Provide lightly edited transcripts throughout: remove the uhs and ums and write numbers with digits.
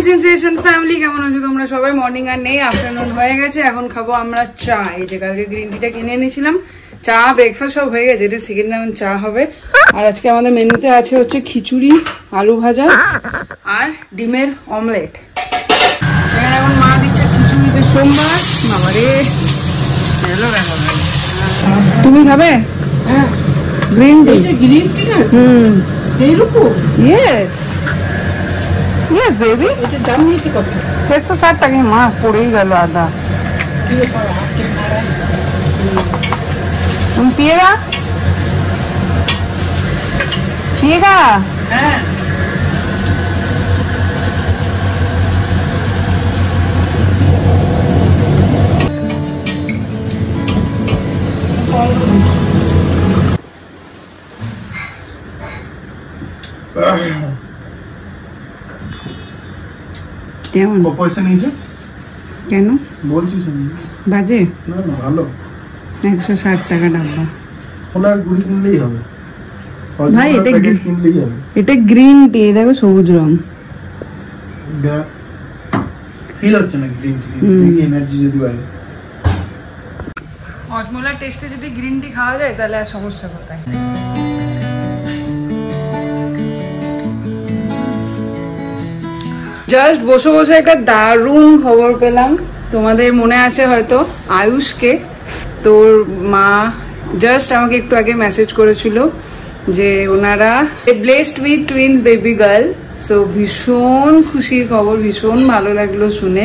Morning sensation family, কেমন আছো তোমরা সবাই? মর্নিং আর নেই, আফটারনুন হয়ে গেছে। এখন খাবো আমরা চা। এই যে কালকে গ্রিন টিটা কিনে এনেছিলাম, চা ব্রেকফাস্ট সব হয়ে গেছে, এটা সেকেন্ড রাউন্ড চা হবে। আর আজকে আমাদের মেনুতে আছে হচ্ছে খিচুড়ি, আলু ভাজা আর ডিমের অমলেট। এখানে এখন মা দিচ্ছে খিচুড়িতে সোমবার। বাবারে তুমি খাবে? হ্যাঁ, গ্রিন টি। গ্রিন টি না? এইরকম? Yes yes baby. এটার দাম নিয়েছে কত? 160 টাকা। মা পড়েই গেল আদা। তুমি পিয়েগা? পিয়েগা? হ্যাঁ। কেমন পয়সা নিয়েছে? কেন বলছিস? বাজে না না, ভালো। 160 টাকা ডাব্বা। সোনার গুড়ি কিনলেই হবে ভাই, এটা কিনলেই হবে। এটা গ্রিন টি, দেখো সবুজ রং। ফিল হচ্ছে না গ্রিন টি, এনার্জি যদি বাড়ে। হজমোলার টেস্টে যদি গ্রিন টি খাওয়া যায় তাহলে আর সমস্যা কোথায়? জাস্ট বসে বসে একটা দারুণ খবর পেলাম। তোমাদের মনে আছে হয়তো আয়ুষকে, তোর মা জাস্ট আমাকে একটু আগে মেসেজ করেছিল যে ওনারা blessed with twins baby girl. So ভীষণ খুশির খবর, ভীষণ ভালো লাগলো শুনে।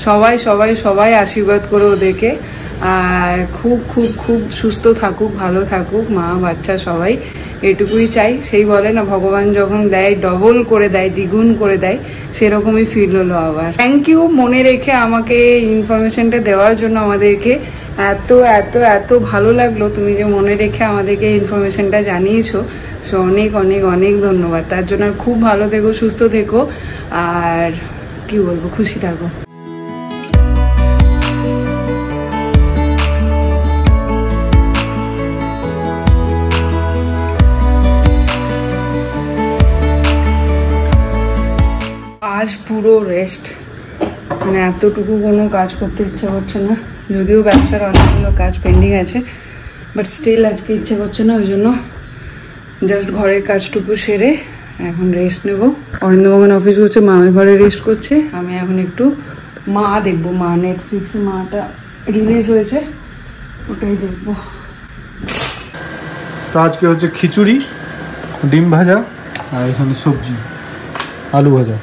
সবাই সবাই সবাই আশীর্বাদ করো ওদেরকে, আর খুব খুব খুব সুস্থ থাকুক, ভালো থাকুক মা বাচ্চা সবাই, এটুকুই চাই। সেই বলে না, ভগবান যখন দেয় ডবল করে দেয়, দ্বিগুণ করে দেয়, সেরকমই ফিল হলো আবার। থ্যাংক ইউ মনে রেখে আমাকে ইনফরমেশনটা দেওয়ার জন্য। আমাদেরকে এত এত এত ভালো লাগলো তুমি যে মনে রেখে আমাদেরকে ইনফরমেশনটা জানিয়েছো। সো অনেক অনেক অনেক ধন্যবাদ তার জন্য। খুব ভালো থেকো, সুস্থ থেকো, আর কি বলবো, খুশি থাকো। আজ পুরো রেস্ট, মানে এতটুকু কোনো কাজ করতে ইচ্ছা করছে না। যদিও ব্যবসার অনেকগুলো কাজ পেন্ডিং আছে, বাট স্টিল আজকে ইচ্ছে করছে না। ওই জন্য জাস্ট ঘরের কাজটুকু সেরে এখন রেস্ট নেব। অরিন্দমগন অফিস করছে, মা আমি ঘরে রেস্ট করছে। আমি এখন একটু মা দেখবো, মা নেটফ্লিক্সে মাটা রিলিজ হয়েছে, ওটাই দেখবো। তো আজকে হচ্ছে খিচুড়ি, ডিম ভাজা, আর এখানে সবজি আলু ভাজা।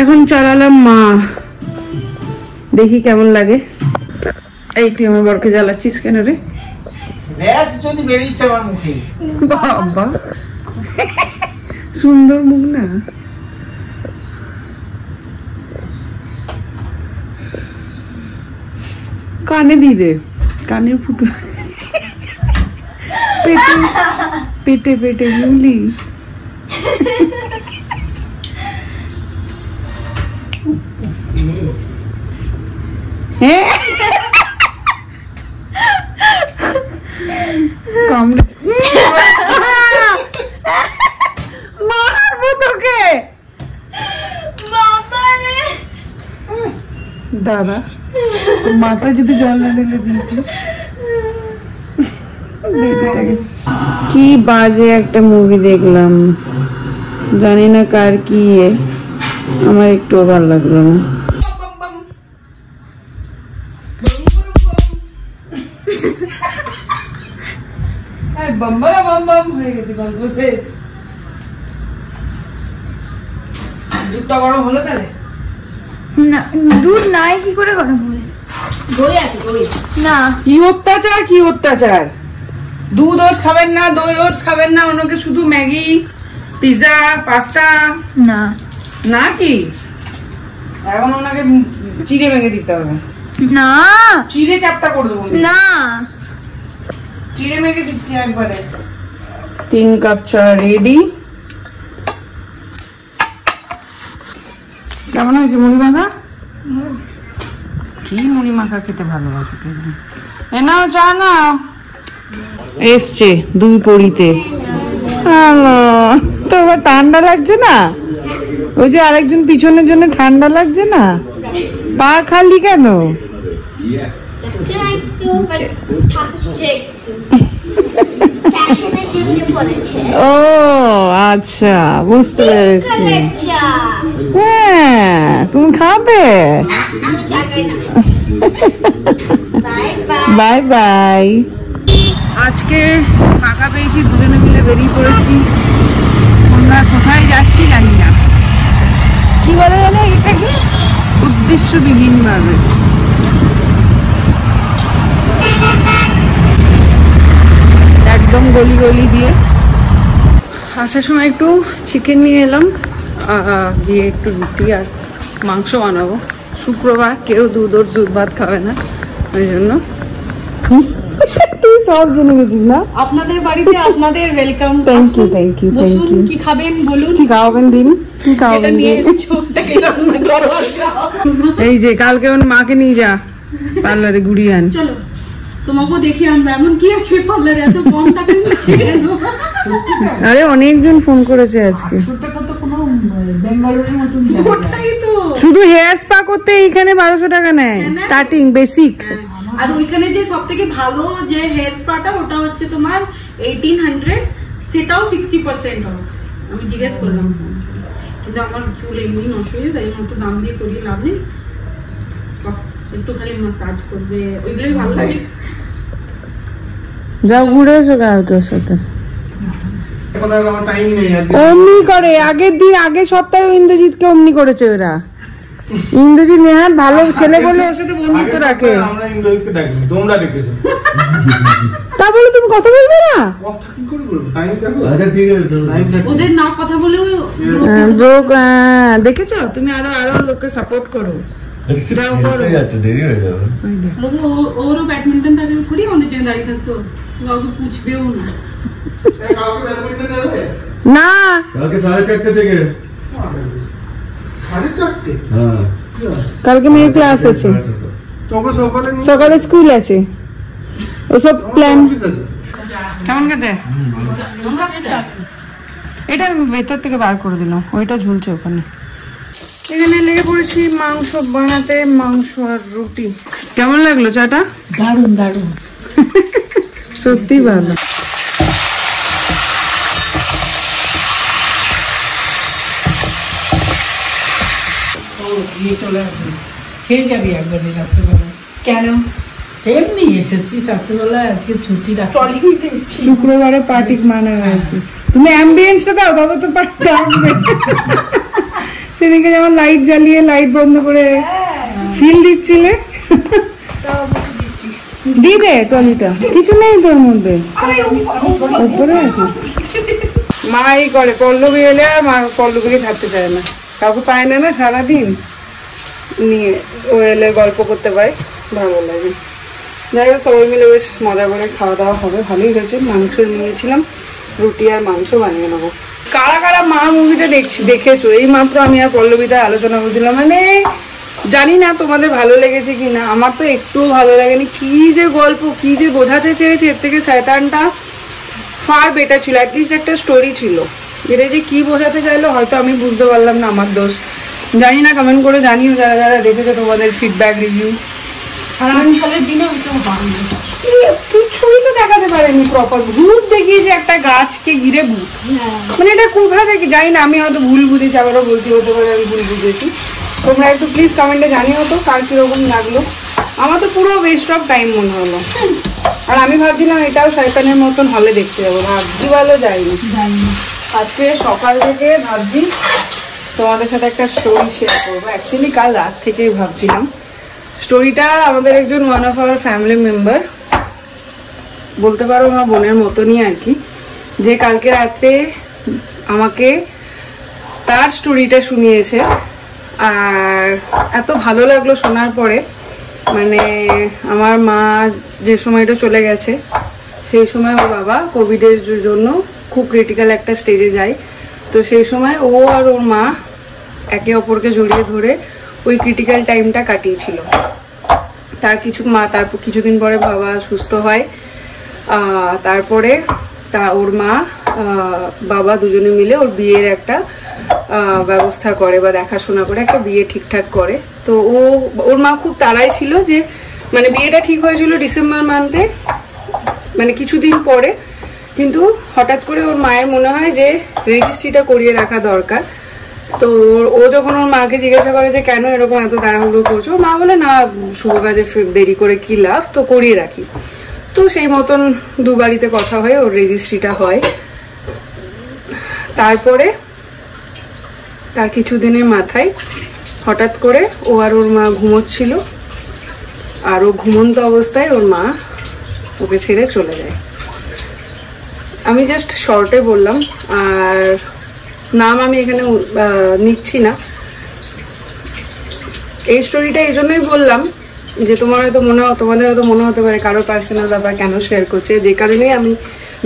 এখন চালালাম মা, দেখি কেমন লাগে। এই তুই আমার বরকে জ্বালাচ্ছিস কেন রে? যদি বেরিয়েছে আমার মুখে। বাবা সুন্দর মুখ না? কানে দি দে, কানের ফুটো। পেটে পেটে পেটে মুলি। দাদা মাথা যদি জল না দিলে দিয়েছি। কি বাজে একটা মুভি দেখলাম, জানি না কার কি, আমার একটুও ভালো লাগলো না। হয়ে গেছে, গল্প শেষ। দুধটা গরম হলো তাহলে? না, দুধ নাই, কি করে গরম হবে? দই আছে, দই না। কি অত্যাচার, কি অত্যাচার! দুধ ওটস খাবেন না, দই ওটস খাবেন না, ওনাকে শুধু ম্যাগি, পিজা, পাস্তা। না না কি এখন ওনাকে চিড়ে ভেঙে দিতে হবে? না, চিড়ে চাপটা করে দেবো না, চিড়ে ভেঙে দিচ্ছি একবারে। 3 কাপ চা রেডি। কেমন হয়েছে মুড়ি মাখা? কি মুড়ি মাখা খেতে ভালোবাসে? এ নাও চা নাও। এসছে দুই পড়িতে। তোমার ঠান্ডা লাগছে না? ওই যে আরেকজন পিছনের জন্য ঠান্ডা লাগছে না? পা খালি কেন? ও আচ্ছা, বুঝতে পেরেছি। হ্যাঁ, তুমি খাবে? Bye bye. আজকে ফাঁকা পেয়েছি, দুজনে মিলে বেরিয়ে পড়েছি। আমরা কোথায় যাচ্ছি জানি না। কি বলে জানো এটাকে? উদ্দেশ্যবিহীন ভাবে। একদম গলি গলি দিয়ে আসার সময় একটু চিকেন নিয়ে এলাম, গিয়ে একটু রুটি আর মাংস বানাবো। শুক্রবার, কেউ দুধ ভাত খাবে না, ওই জন্য। তুই সব জেনে গেছিস না? আপনাদের বাড়িতে আপনাদের welcome. Thank you thank you thank you. কি খাবেন বলুন? কি খাওয়াবেন দিন? কি খাওয়াবেন? এই যে কালকে ওর মাকে নিয়ে যা পার্লারে ঘুরিয়ে আন। চলো তোমাকেও দেখি আমরা। এমন কি আছে পার্লারে এত কম টাকা নিচ্ছে কেন? আরে অনেকজন ফোন করেছে আজকে। শুধু হেয়ার স্পা করতে এইখানে 1200 টাকা নেয় স্টার্টিং বেসিক। আর ওইখানে যে সব থেকে ভালো যে হেয়ার স্পাটা ওটা হচ্ছে তোমার 1800, সেটাও 60% অফ। আমি জিজ্ঞেস করলাম, কিন্তু আমার চুল এমনি নষ্ট হয়ে যায়, তাই জন্য তো দাম দিয়ে করিয়ে লাভ নেই। একটু খালি মাসাজ করবে, ওইগুলোই ভালো লাগে। যাও ঘুরে এসো কালকের সাথে। অমনি করে আগের সপ্তাহে ইন্দ্রজিৎকে অমনি করেছে ওরা। ইন্দ্রজিৎ নেহাত ভালো ছেলে বলে ওর সাথে বন্ধুত্ব রাখে। তা বলে তুমি কথা বলবে না? ওদের না কথা বলেও দেখেছো তুমি? আরো লোককে সাপোর্ট করো। ওরও ব্যাডমিন্টন থাকলে থোড়ি আমাদের জন্য দাঁড়িয়ে থাকতো, কাউকে পুছবেও না। না কালকে 4:30 থেকে। 4:30? হ্যাঁ, কালকে মেয়ের ক্লাস আছে, সকালে স্কুল আছে, ওসব প্ল্যান। কেমন খেতে? এটা ভেতর থেকে বার করে দিলাম, ওইটা ঝুলছে ওখানে। এখানে লেগে পড়েছি মাংস বানাতে, মাংস আর রুটি। কেমন লাগলো চাটা? দারুন দারুন, সত্যি ভালো। চলে আসবি, খেয়ে যাবি একবার রাত্রেবেলা। কেন? এমনি এসেছি রাত্রেবেলা, আজকে ছুটি শুক্রবারে পার্টি মানাবে আজকে। তুমি অ্যাম্বিয়েন্সটা দাও, তবে তো পার্টি আসবে। সেদিকে যেমন লাইট জ্বালিয়ে লাইট বন্ধ করে ফিল দিচ্ছিলে, দিবে টলিটা। কিছু নেই তোর মধ্যে, উপরে আছে। মা এই করে, পল্লবী এলে আর মা পল্লবীকে ছাড়তে চায় না, কাউকে পায় না না সারাদিন নিয়ে। ও এলে গল্প করতে পায়, ভালো লাগে। যাই হোক, সবাই মিলে বেশ মজা করে খাওয়া দাওয়া হবে। ভালোই হয়েছে। মাংস নিয়েছিলাম, রুটি আর মাংস বানিয়ে নেবো। কারা কারা মা মুভিটা দেখেছো? এই মাত্র আমি আর পল্লবীতে আলোচনা করছিলাম। মানে জানি না তোমাদের ভালো লেগেছে কি না, আমার তো একটুও ভালো লাগেনি। কি যে গল্প, কি যে বোঝাতে চেয়েছে, এর থেকে শয়তানটা ফার বেটার ছিল। অ্যাটলিস্ট একটা স্টোরি ছিল। এটা যে কি বোঝাতে চাইলো হয়তো আমি বুঝতে পারলাম না, আমার দোষ। জানি না, কমেন্ট করে জানিও যারা যারা দেখেছো, তোমাদের ফিডব্যাক রিভিউ। আর আজকালের দিনে কিছুই তো দেখাতে পারেনি প্রপার। ভূত দেখিয়েছে একটা গাছকে ঘিরে ভূত। মানে এটা কোথা থেকে জানি না, আমি হয়তো ভুল বুঝেছি, আবারও বলছি হতে পারে আমি ভুল বুঝেছি। তোমরা একটু প্লিজ কমেন্টে জানিও তো কার কিরকম লাগলো। আমার তো পুরো ওয়েস্ট অফ টাইম মনে হলো। আর আমি ভাবছিলাম এটাও শয়তানের মতন হলে দেখতে যাবো, ভাবছি ভালো যাইনি। আজকে সকাল থেকে ভাবছি তোমাদের সাথে একটা স্টোরি শেয়ার করবো। অ্যাকচুয়ালি কাল রাত থেকেই ভাবছিলাম। স্টোরিটা আমাদের একজন one of our family member, বলতে পারো আমার বোনের মতনই আর কি, যে কালকে রাত্রে আমাকে তার স্টোরিটা শুনিয়েছে। আর এত ভালো লাগলো শোনার পরে। মানে আমার মা যে সময়টা চলে গেছে, সেই সময় ওর বাবা কোভিডের জন্য খুব ক্রিটিক্যাল একটা স্টেজে যায়। তো সেই সময় ও আর ওর মা একে অপরকে জড়িয়ে ধরে ওই ক্রিটিক্যাল টাইমটা কাটিয়েছিল। তারপর কিছুদিন পরে বাবা সুস্থ হয়। তারপরে ওর মা বাবা দুজনে মিলে ওর বিয়ের একটা ব্যবস্থা করে বা দেখাশোনা করে একটা বিয়ে ঠিকঠাক করে। তো ওর মা খুব তাড়াই ছিল যে মানে বিয়েটা ঠিক হয়েছিল ডিসেম্বর মান্থে, মানে কিছুদিন পরে, কিন্তু হঠাৎ করে ওর মায়ের মনে হয় যে রেজিস্ট্রিটা করিয়ে রাখা দরকার। তো ও যখন ওর মাকে জিজ্ঞাসা করে যে কেন এরকম এত তাড়াহুড়ো করছো, ওর মা বলে না শুভ কাজে দেরি করে কি লাভ, তো করিয়ে রাখি। তো সেই মতন দু বাড়িতে কথা হয়ে ওর রেজিস্ট্রিটা হয়। তারপরে তার কিছুদিনের মাথায় হঠাৎ করে ও আর ওর মা ঘুমোচ্ছিল, আর ও ঘুমন্ত অবস্থায় ওর মা ওকে ছেড়ে চলে যায়। আমি জাস্ট শর্টে বললাম, আর নাম আমি এখানে নিচ্ছি না। এই স্টোরিটা এই জন্যই বললাম যে তোমাদের হয়তো মনে হতে পারে কারো পার্সোনাল ব্যাপার কেন শেয়ার করছে, যে কারণেই আমি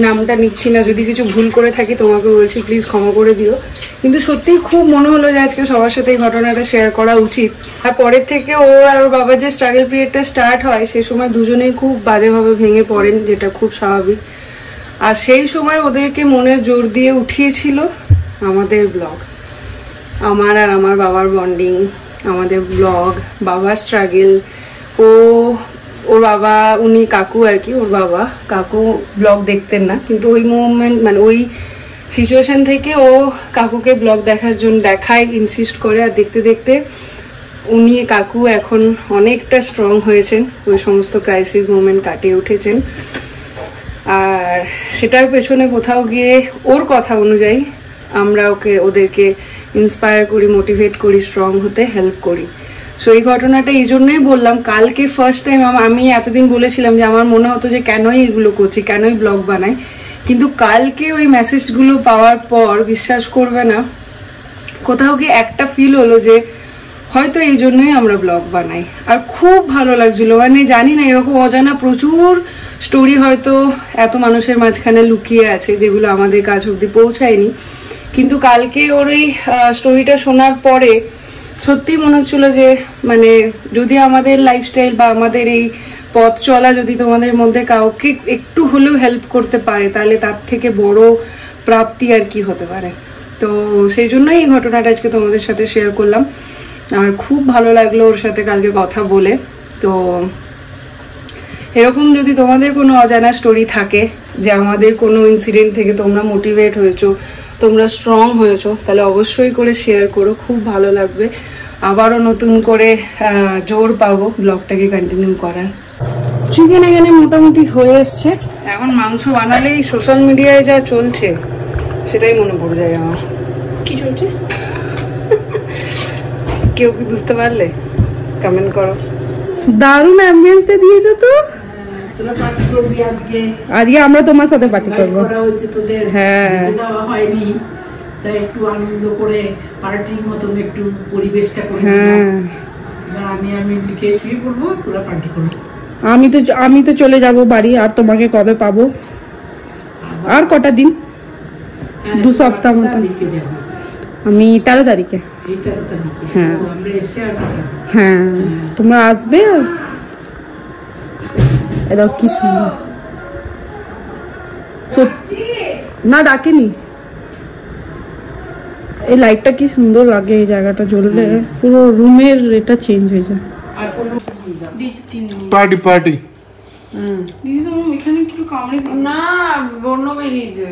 নামটা নিচ্ছি না। যদি কিছু ভুল করে থাকি তোমাকে বলছি প্লিজ ক্ষমা করে দিও। কিন্তু সত্যিই খুব মনে হলো যে আজকে সবার সাথে এই ঘটনাটা শেয়ার করা উচিত। আর পরের থেকে ও আর ওর বাবার যে স্ট্রাগল পিরিয়ডটা স্টার্ট হয় সে সময় দুজনেই খুব বাজেভাবে ভেঙে পড়েন, যেটা খুব স্বাভাবিক। আর সেই সময় ওদেরকে মনের জোর দিয়ে উঠিয়েছিল আমাদের ব্লগ, আমার আর আমার বাবার বন্ডিং, আমাদের ব্লগ, বাবার স্ট্রাগল। ওর বাবা, উনি কাকু আর কি, ওর বাবা কাকু ব্লগ দেখতেন না, কিন্তু ওই মুভমেন্ট মানে ওই সিচুয়েশন থেকে ও কাকুকে ব্লগ দেখার জন্য দেখায়, ইনসিস্ট করে। আর দেখতে দেখতে উনি কাকু এখন অনেকটা স্ট্রং হয়েছেন, ওই সমস্ত ক্রাইসিস মোমেন্ট কাটিয়ে উঠেছেন। আর সেটার পেছনে কোথাও গিয়ে ওর কথা অনুযায়ী আমরা ওদেরকে ইন্সপায়ার করি, মোটিভেট করি, স্ট্রং হতে হেল্প করি। সো এই ঘটনাটা এই জন্যই বললাম। কালকে ফার্স্ট টাইম আমি এতদিন বলেছিলাম যে আমার মনে হতো যে কেনই এগুলো করছি, কেনই ব্লগ বানাই, কিন্তু কালকে ওই মেসেজগুলো পাওয়ার পর বিশ্বাস করবে না, কোথাও গিয়ে একটা ফিল হলো যে হয়তো এই জন্যই আমরা ব্লগ বানাই। আর খুব ভালো লাগছিল, মানে জানি না এরকম অজানা প্রচুর স্টোরি হয়তো এত মানুষের মাঝখানে লুকিয়ে আছে যেগুলো আমাদের কাছ অব্দি পৌঁছায়নি। কিন্তু কালকে ওর এই স্টোরিটা শোনার পরে সত্যি মনে হচ্ছিল যে মানে যদি আমাদের লাইফস্টাইল বা আমাদের এই পথ চলা যদি তোমাদের মধ্যে কাউকে একটু হলেও হেল্প করতে পারে, তাহলে তার থেকে বড় প্রাপ্তি আর কি হতে পারে। তো সেই জন্যই এই ঘটনাটা আজকে তোমাদের সাথে শেয়ার করলাম। আর খুব ভালো লাগলো ওর সাথে কালকে কথা বলে। তো এরকম যদি তোমাদের কোনো অজানা স্টোরি থাকে যে আমাদের কোনো ইনসিডেন্ট থেকে তোমরা মোটিভেট হয়েছো, তোমরা স্ট্রং হয়েছো, তাহলে অবশ্যই করে শেয়ার করো, খুব ভালো লাগবে। আবারও নতুন করে জোর পাবো ব্লগটাকে কন্টিনিউ করার। চিকেন এখানে মোটামুটি হয়ে এসছে। এখন মাংস বানালেই সোশ্যাল মিডিয়ায় যা চলছে সেটাই মনে পড়ে যায় আমার। কি চলছে কেউ কি বুঝতে পারলে কমেন্ট করো। দারুণ অ্যাম্বিয়েন্সটা দিয়েছো তো। তোরা পার্টি করবি আজকে? আজকে আমরা তোমার সাথে পার্টি করবো। করা হচ্ছে তোদের, হ্যাঁ দেওয়া হয়নি, তাই একটু আনন্দ করে পার্টির মতন একটু পরিবেশটা করে। হ্যাঁ আমি লিখে শুয়ে পড়বো, তোরা পার্টি করবো। আমি তো চলে যাব বাড়ি। আর তোমাকে কবে পাবো? আর কটা দিন? 2 সপ্তাহ মতন। আমি 13 তারিখে। হ্যাঁ হ্যাঁ তোমরা আসবে। এটা কি সুন্দর, না ডাকেনি। এই লাইটটা কি সুন্দর লাগে, এই জায়গাটা জ্বললে পুরো রুমের এটা চেঞ্জ হয়ে যায়। পার্টি পার্টি দিদি তোমার এখানে একটু কামড়ে না বর্ণ বেরিয়েছে।